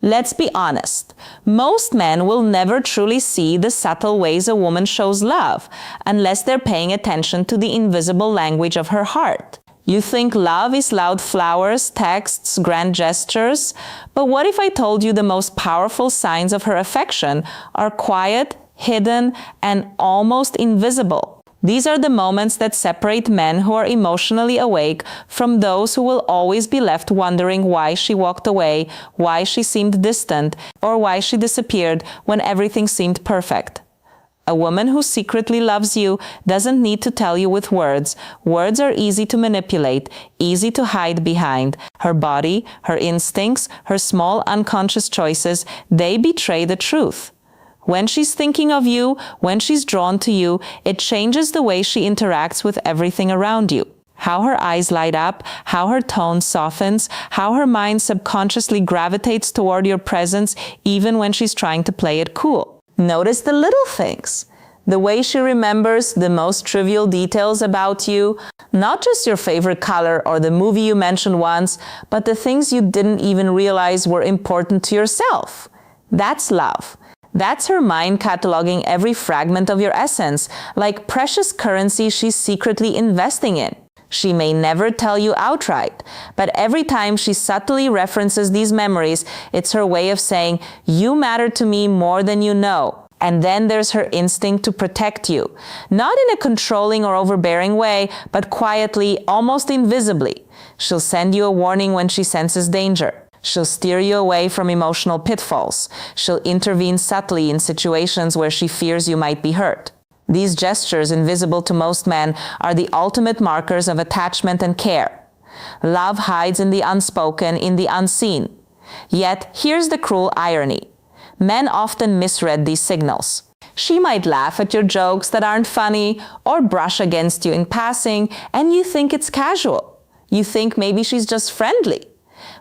Let's be honest. Most men will never truly see the subtle ways a woman shows love unless they're paying attention to the invisible language of her heart. You think love is loud flowers, texts, grand gestures, but what if I told you the most powerful signs of her affection are quiet, hidden, and almost invisible? These are the moments that separate men who are emotionally awake from those who will always be left wondering why she walked away, why she seemed distant, or why she disappeared when everything seemed perfect. A woman who secretly loves you doesn't need to tell you with words. Words are easy to manipulate, easy to hide behind. Her body, her instincts, her small unconscious choices, they betray the truth. When she's thinking of you, when she's drawn to you, it changes the way she interacts with everything around you. How her eyes light up, how her tone softens, how her mind subconsciously gravitates toward your presence even when she's trying to play it cool. Notice the little things. The way she remembers the most trivial details about you, not just your favorite color or the movie you mentioned once, but the things you didn't even realize were important to yourself. That's love. That's her mind cataloging every fragment of your essence, like precious currency she's secretly investing in. She may never tell you outright, but every time she subtly references these memories, it's her way of saying, "You matter to me more than you know." And then there's her instinct to protect you. Not in a controlling or overbearing way, but quietly, almost invisibly. She'll send you a warning when she senses danger. She'll steer you away from emotional pitfalls. She'll intervene subtly in situations where she fears you might be hurt. These gestures, invisible to most men, are the ultimate markers of attachment and care. Love hides in the unspoken, in the unseen. Yet, here's the cruel irony. Men often misread these signals. She might laugh at your jokes that aren't funny or brush against you in passing, and you think it's casual. You think maybe she's just friendly.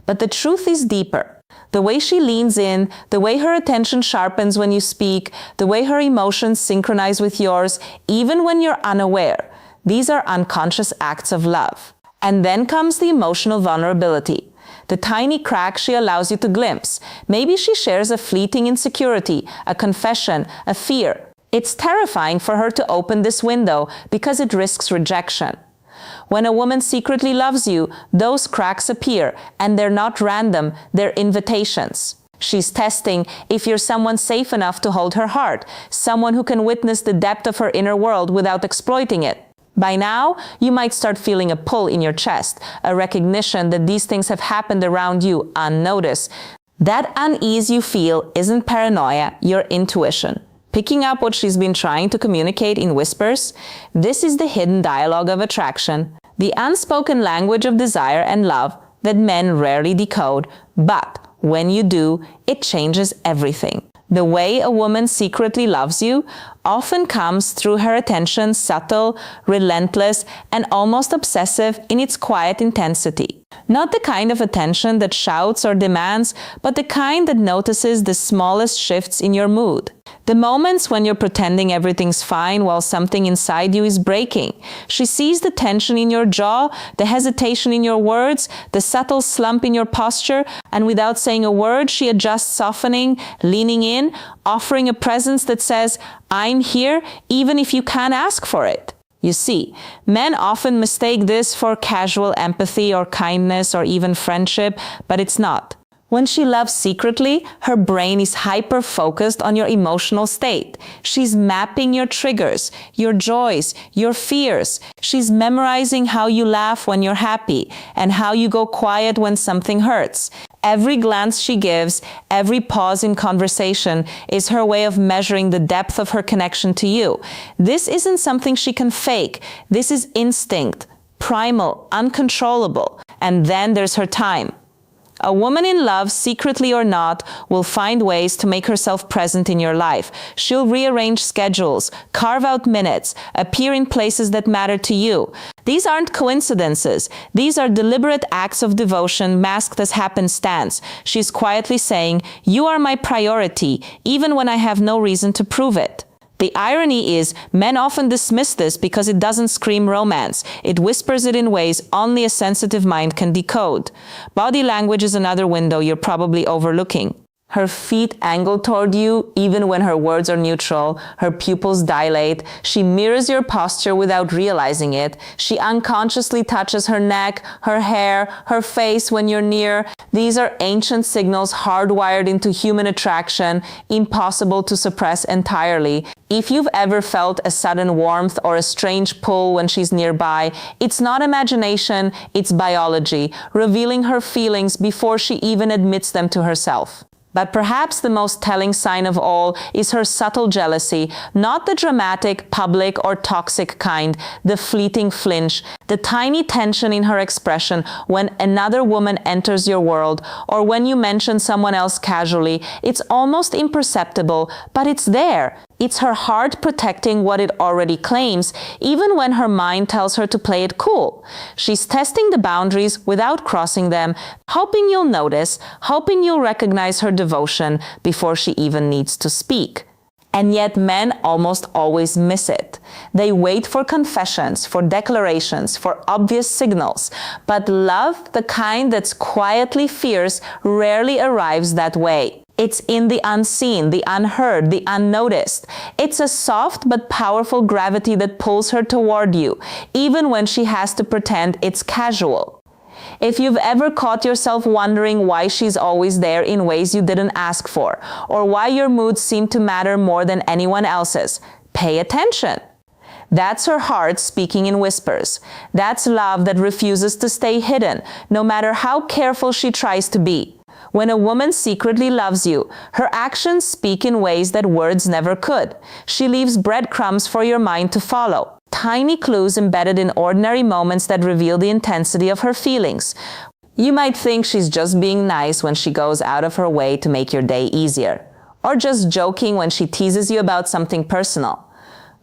But the truth is deeper. The way she leans in, the way her attention sharpens when you speak, the way her emotions synchronize with yours, even when you're unaware, these are unconscious acts of love. And then comes the emotional vulnerability. The tiny crack she allows you to glimpse. Maybe she shares a fleeting insecurity, a confession, a fear. It's terrifying for her to open this window because it risks rejection. When a woman secretly loves you, those cracks appear, and they're not random, they're invitations. She's testing if you're someone safe enough to hold her heart, someone who can witness the depth of her inner world without exploiting it. By now, you might start feeling a pull in your chest, a recognition that these things have happened around you unnoticed. That unease you feel isn't paranoia, your intuition. Picking up what she's been trying to communicate in whispers, this is the hidden dialogue of attraction, the unspoken language of desire and love that men rarely decode, but when you do, it changes everything. The way a woman secretly loves you often comes through her attention, subtle, relentless, and almost obsessive in its quiet intensity. Not the kind of attention that shouts or demands, but the kind that notices the smallest shifts in your mood. The moments when you're pretending everything's fine while something inside you is breaking. She sees the tension in your jaw, the hesitation in your words, the subtle slump in your posture, and without saying a word, she adjusts, softening, leaning in, offering a presence that says, "I'm here, even if you can't ask for it." You see, men often mistake this for casual empathy or kindness or even friendship, but it's not. When she loves secretly, her brain is hyper-focused on your emotional state. She's mapping your triggers, your joys, your fears. She's memorizing how you laugh when you're happy and how you go quiet when something hurts. Every glance she gives, every pause in conversation is her way of measuring the depth of her connection to you. This isn't something she can fake. This is instinct, primal, uncontrollable. And then there's her time. A woman in love, secretly or not, will find ways to make herself present in your life. She'll rearrange schedules, carve out minutes, appear in places that matter to you. These aren't coincidences. These are deliberate acts of devotion masked as happenstance. She's quietly saying, "You are my priority, even when I have no reason to prove it." The irony is, men often dismiss this because it doesn't scream romance. It whispers it in ways only a sensitive mind can decode. Body language is another window you're probably overlooking. Her feet angle toward you even when her words are neutral. Her pupils dilate. She mirrors your posture without realizing it. She unconsciously touches her neck, her hair, her face when you're near. These are ancient signals hardwired into human attraction, impossible to suppress entirely. If you've ever felt a sudden warmth or a strange pull when she's nearby, it's not imagination, it's biology, revealing her feelings before she even admits them to herself. But perhaps the most telling sign of all is her subtle jealousy, not the dramatic, public, or toxic kind, the fleeting flinch, the tiny tension in her expression when another woman enters your world, or when you mention someone else casually. It's almost imperceptible, but it's there. It's her heart protecting what it already claims, even when her mind tells her to play it cool. She's testing the boundaries without crossing them, hoping you'll notice, hoping you'll recognize her devotion before she even needs to speak. And yet men almost always miss it. They wait for confessions, for declarations, for obvious signals. But love, the kind that's quietly fierce, rarely arrives that way. It's in the unseen, the unheard, the unnoticed. It's a soft but powerful gravity that pulls her toward you, even when she has to pretend it's casual. If you've ever caught yourself wondering why she's always there in ways you didn't ask for, or why your moods seem to matter more than anyone else's, pay attention. That's her heart speaking in whispers. That's love that refuses to stay hidden, no matter how careful she tries to be. When a woman secretly loves you, her actions speak in ways that words never could. She leaves breadcrumbs for your mind to follow, tiny clues embedded in ordinary moments that reveal the intensity of her feelings. You might think she's just being nice when she goes out of her way to make your day easier, or just joking when she teases you about something personal.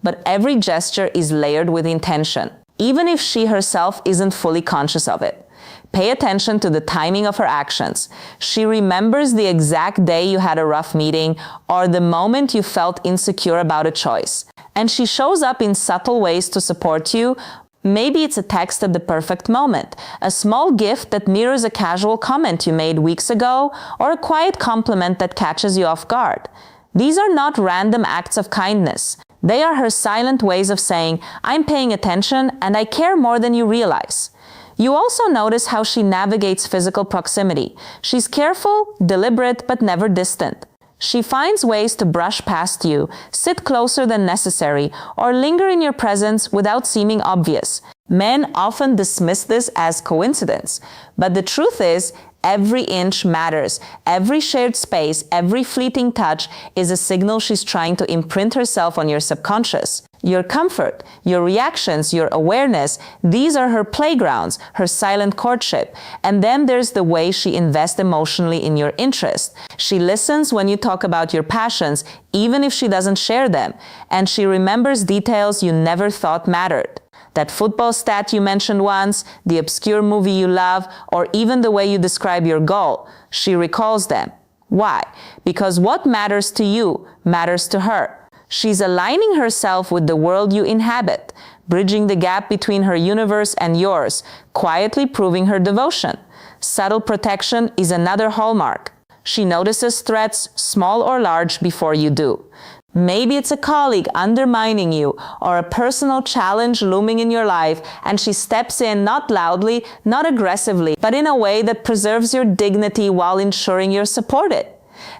But every gesture is layered with intention, even if she herself isn't fully conscious of it. Pay attention to the timing of her actions. She remembers the exact day you had a rough meeting or the moment you felt insecure about a choice. And she shows up in subtle ways to support you. Maybe it's a text at the perfect moment, a small gift that mirrors a casual comment you made weeks ago, or a quiet compliment that catches you off guard. These are not random acts of kindness. They are her silent ways of saying, "I'm paying attention and I care more than you realize." You also notice how she navigates physical proximity. She's careful, deliberate, but never distant. She finds ways to brush past you, sit closer than necessary, or linger in your presence without seeming obvious. Men often dismiss this as coincidence, but the truth is, every inch matters. Every shared space, every fleeting touch is a signal she's trying to imprint herself on your subconscious. Your comfort, your reactions, your awareness, these are her playgrounds, her silent courtship. And then there's the way she invests emotionally in your interest. She listens when you talk about your passions, even if she doesn't share them. And she remembers details you never thought mattered. That football stat you mentioned once, the obscure movie you love, or even the way you describe your goal, she recalls them. Why? Because what matters to you matters to her. She's aligning herself with the world you inhabit, bridging the gap between her universe and yours, quietly proving her devotion. Subtle protection is another hallmark. She notices threats, small or large, before you do. Maybe it's a colleague undermining you or a personal challenge looming in your life, and she steps in not loudly, not aggressively, but in a way that preserves your dignity while ensuring you're supported.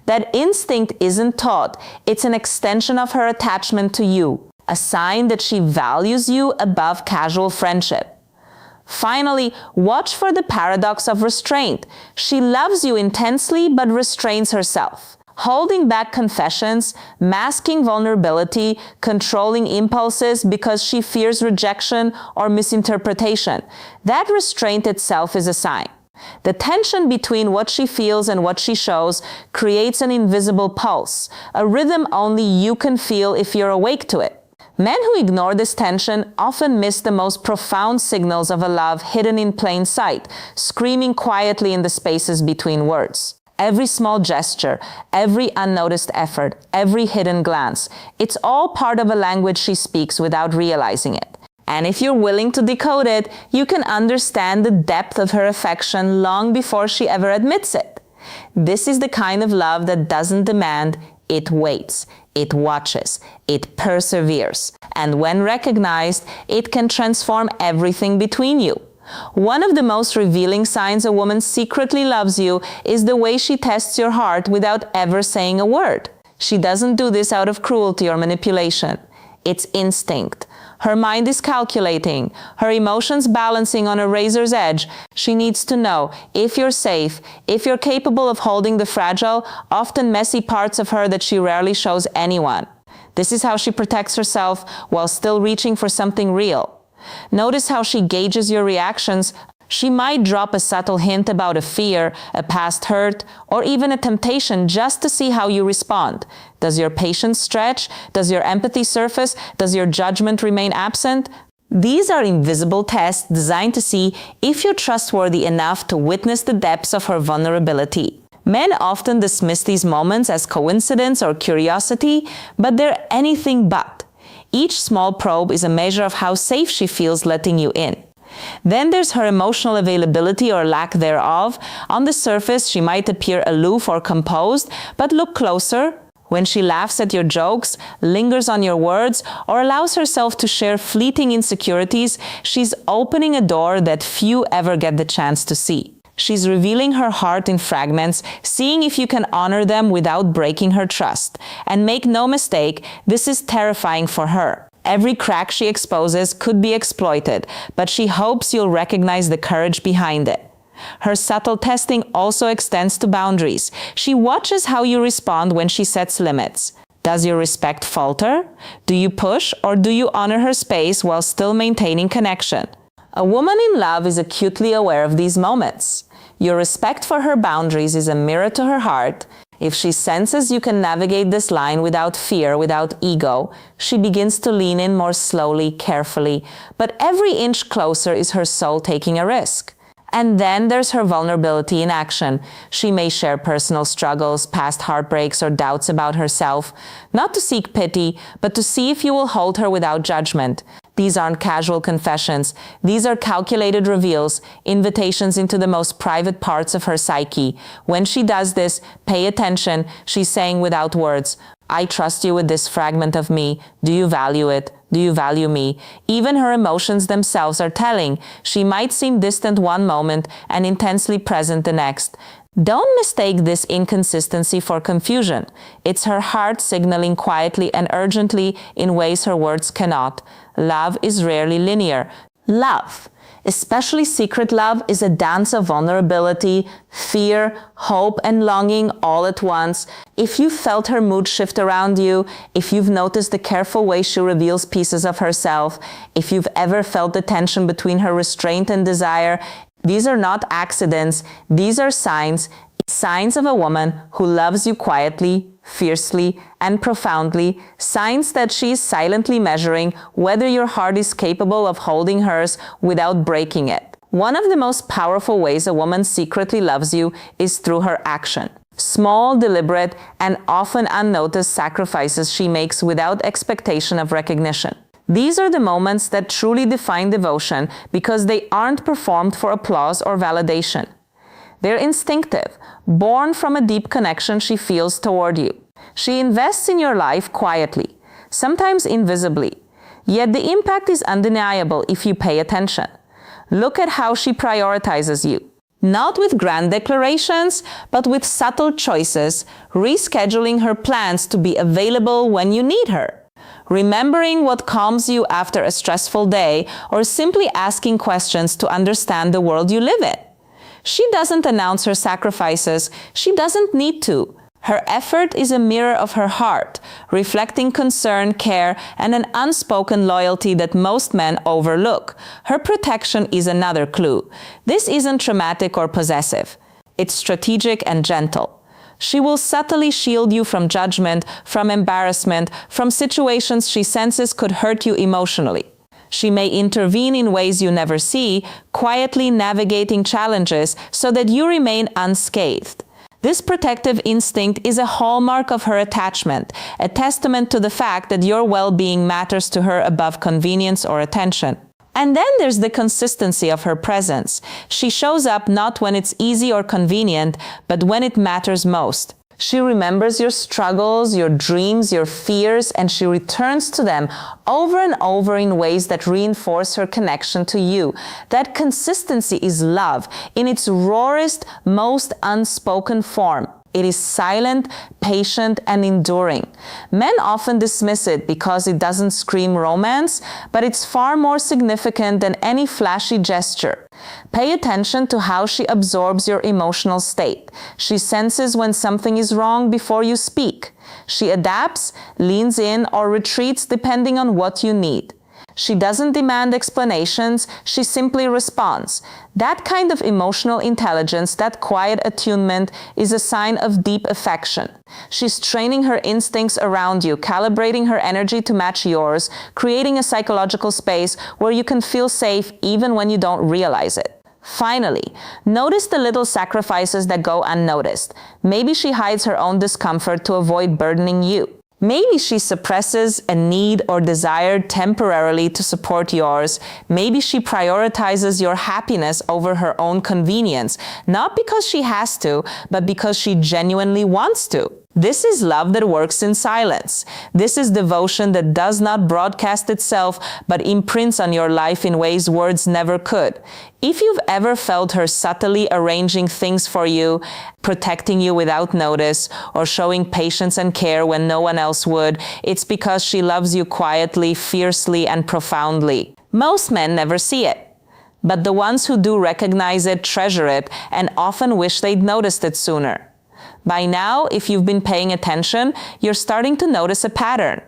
That instinct isn't taught. It's an extension of her attachment to you, a sign that she values you above casual friendship. Finally, watch for the paradox of restraint. She loves you intensely but restrains herself. Holding back confessions, masking vulnerability, controlling impulses because she fears rejection or misinterpretation. That restraint itself is a sign. The tension between what she feels and what she shows creates an invisible pulse, a rhythm only you can feel if you're awake to it. Men who ignore this tension often miss the most profound signals of a love hidden in plain sight, screaming quietly in the spaces between words. Every small gesture, every unnoticed effort, every hidden glance, it's all part of a language she speaks without realizing it. And if you're willing to decode it, you can understand the depth of her affection long before she ever admits it. This is the kind of love that doesn't demand, it waits, it watches, it perseveres, and when recognized, it can transform everything between you. One of the most revealing signs a woman secretly loves you is the way she tests your heart without ever saying a word. She doesn't do this out of cruelty or manipulation. It's instinct. Her mind is calculating, her emotions balancing on a razor's edge. She needs to know if you're safe, if you're capable of holding the fragile, often messy parts of her that she rarely shows anyone. This is how she protects herself while still reaching for something real. Notice how she gauges your reactions. She might drop a subtle hint about a fear, a past hurt, or even a temptation just to see how you respond. Does your patience stretch? Does your empathy surface? Does your judgment remain absent? These are invisible tests designed to see if you're trustworthy enough to witness the depths of her vulnerability. Men often dismiss these moments as coincidence or curiosity, but they're anything but. Each small probe is a measure of how safe she feels letting you in. Then there's her emotional availability or lack thereof. On the surface, she might appear aloof or composed, but look closer. When she laughs at your jokes, lingers on your words, or allows herself to share fleeting insecurities, she's opening a door that few ever get the chance to see. She's revealing her heart in fragments, seeing if you can honor them without breaking her trust. And make no mistake, this is terrifying for her. Every crack she exposes could be exploited, but she hopes you'll recognize the courage behind it. Her subtle testing also extends to boundaries. She watches how you respond when she sets limits. Does your respect falter? Do you push or do you honor her space while still maintaining connection? A woman in love is acutely aware of these moments. Your respect for her boundaries is a mirror to her heart. If she senses you can navigate this line without fear, without ego, she begins to lean in more slowly, carefully, but every inch closer is her soul taking a risk. And then there's her vulnerability in action. She may share personal struggles, past heartbreaks, or doubts about herself, not to seek pity, but to see if you will hold her without judgment. These aren't casual confessions. These are calculated reveals, invitations into the most private parts of her psyche. When she does this, pay attention. She's saying without words, I trust you with this fragment of me. Do you value it? Do you value me? Even her emotions themselves are telling. She might seem distant one moment and intensely present the next. Don't mistake this inconsistency for confusion. It's her heart signaling quietly and urgently in ways her words cannot. Love is rarely linear. Love, especially secret love, is a dance of vulnerability, fear, hope, and longing all at once. If you've felt her mood shift around you, if you've noticed the careful way she reveals pieces of herself, if you've ever felt the tension between her restraint and desire, these are not accidents. These are signs of a woman who loves you quietly, fiercely, and profoundly, signs that she is silently measuring whether your heart is capable of holding hers without breaking it. One of the most powerful ways a woman secretly loves you is through her action. Small, deliberate, and often unnoticed sacrifices she makes without expectation of recognition. These are the moments that truly define devotion because they aren't performed for applause or validation. They're instinctive, born from a deep connection she feels toward you. She invests in your life quietly, sometimes invisibly, yet the impact is undeniable if you pay attention. Look at how she prioritizes you. Not with grand declarations, but with subtle choices, rescheduling her plans to be available when you need her. Remembering what calms you after a stressful day, or simply asking questions to understand the world you live in. She doesn't announce her sacrifices. She doesn't need to. Her effort is a mirror of her heart, reflecting concern, care, and an unspoken loyalty that most men overlook. Her protection is another clue. This isn't dramatic or possessive. It's strategic and gentle. She will subtly shield you from judgment, from embarrassment, from situations she senses could hurt you emotionally. She may intervene in ways you never see, quietly navigating challenges so that you remain unscathed. This protective instinct is a hallmark of her attachment, a testament to the fact that your well-being matters to her above convenience or attention. And then there's the consistency of her presence. She shows up not when it's easy or convenient, but when it matters most. She remembers your struggles, your dreams, your fears, and she returns to them over and over in ways that reinforce her connection to you. That consistency is love in its rawest, most unspoken form. It is silent, patient, and enduring. Men often dismiss it because it doesn't scream romance, but it's far more significant than any flashy gesture. Pay attention to how she absorbs your emotional state. She senses when something is wrong before you speak. She adapts, leans in, or retreats depending on what you need. She doesn't demand explanations, she simply responds. That kind of emotional intelligence, that quiet attunement, is a sign of deep affection. She's training her instincts around you, calibrating her energy to match yours, creating a psychological space where you can feel safe even when you don't realize it. Finally, notice the little sacrifices that go unnoticed. Maybe she hides her own discomfort to avoid burdening you. Maybe she suppresses a need or desire temporarily to support yours. Maybe she prioritizes your happiness over her own convenience, not because she has to, but because she genuinely wants to. This is love that works in silence. This is devotion that does not broadcast itself, but imprints on your life in ways words never could. If you've ever felt her subtly arranging things for you, protecting you without notice, or showing patience and care when no one else would, it's because she loves you quietly, fiercely, and profoundly. Most men never see it, but the ones who do recognize it treasure it and often wish they'd noticed it sooner. By now, if you've been paying attention, you're starting to notice a pattern.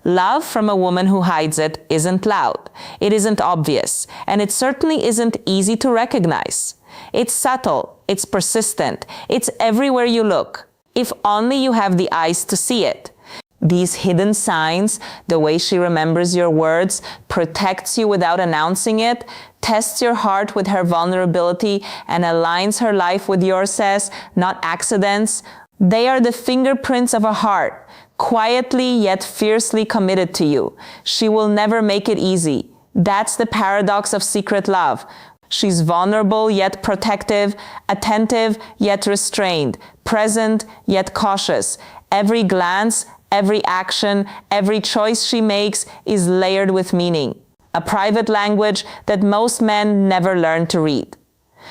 Love from a woman who hides it isn't loud, it isn't obvious, and it certainly isn't easy to recognize. It's subtle, it's persistent, it's everywhere you look, if only you have the eyes to see it. These hidden signs, the way she remembers your words, protects you without announcing it, tests your heart with her vulnerability, and aligns her life with yours, says, not accidents. They are the fingerprints of a heart, quietly yet fiercely committed to you. She will never make it easy. That's the paradox of secret love. She's vulnerable yet protective, attentive yet restrained, present yet cautious. Every glance, every action, every choice she makes is layered with meaning, a private language that most men never learn to read.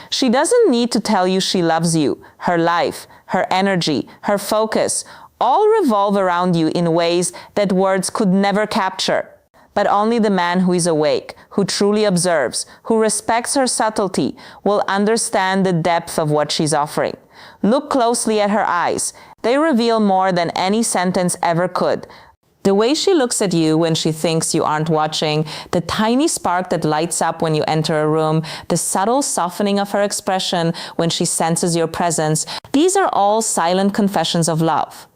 She doesn't need to tell you she loves you. Her life, her energy, her focus, all revolve around you in ways that words could never capture. But only the man who is awake, who truly observes, who respects her subtlety, will understand the depth of what she's offering. Look closely at her eyes. They reveal more than any sentence ever could. The way she looks at you when she thinks you aren't watching, the tiny spark that lights up when you enter a room, the subtle softening of her expression when she senses your presence, these are all silent confessions of love.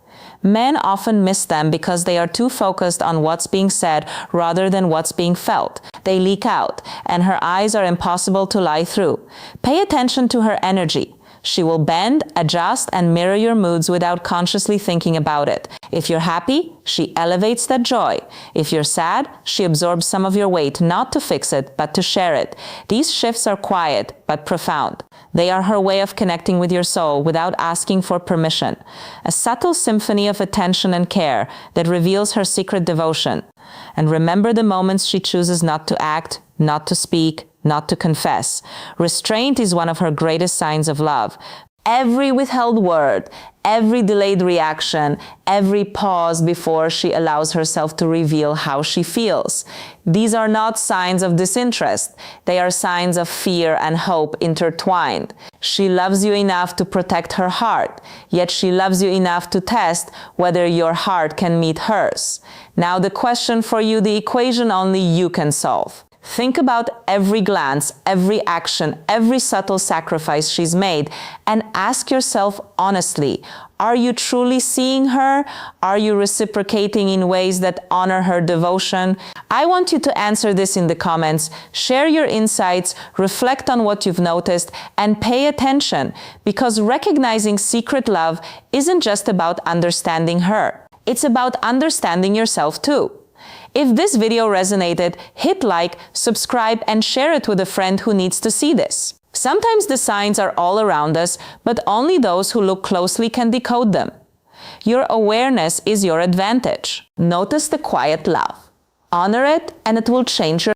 Men often miss them because they are too focused on what's being said rather than what's being felt. They leak out, and her eyes are impossible to lie through. Pay attention to her energy. She will bend, adjust, and mirror your moods without consciously thinking about it. If you're happy, she elevates that joy. If you're sad, she absorbs some of your weight, not to fix it, but to share it. These shifts are quiet, but profound. They are her way of connecting with your soul without asking for permission. A subtle symphony of attention and care that reveals her secret devotion. And remember the moments she chooses not to act, not to speak, not to confess. Restraint is one of her greatest signs of love. Every withheld word, every delayed reaction, every pause before she allows herself to reveal how she feels. These are not signs of disinterest. They are signs of fear and hope intertwined. She loves you enough to protect her heart, yet she loves you enough to test whether your heart can meet hers. Now the question for you, the equation only you can solve. Think about every glance, every action, every subtle sacrifice she's made, and ask yourself honestly, are you truly seeing her? Are you reciprocating in ways that honor her devotion? I want you to answer this in the comments. Share your insights, reflect on what you've noticed, and pay attention, because recognizing secret love isn't just about understanding her. It's about understanding yourself too. If this video resonated, hit like, subscribe, and share it with a friend who needs to see this. Sometimes the signs are all around us, but only those who look closely can decode them. Your awareness is your advantage. Notice the quiet love. Honor it, and it will change your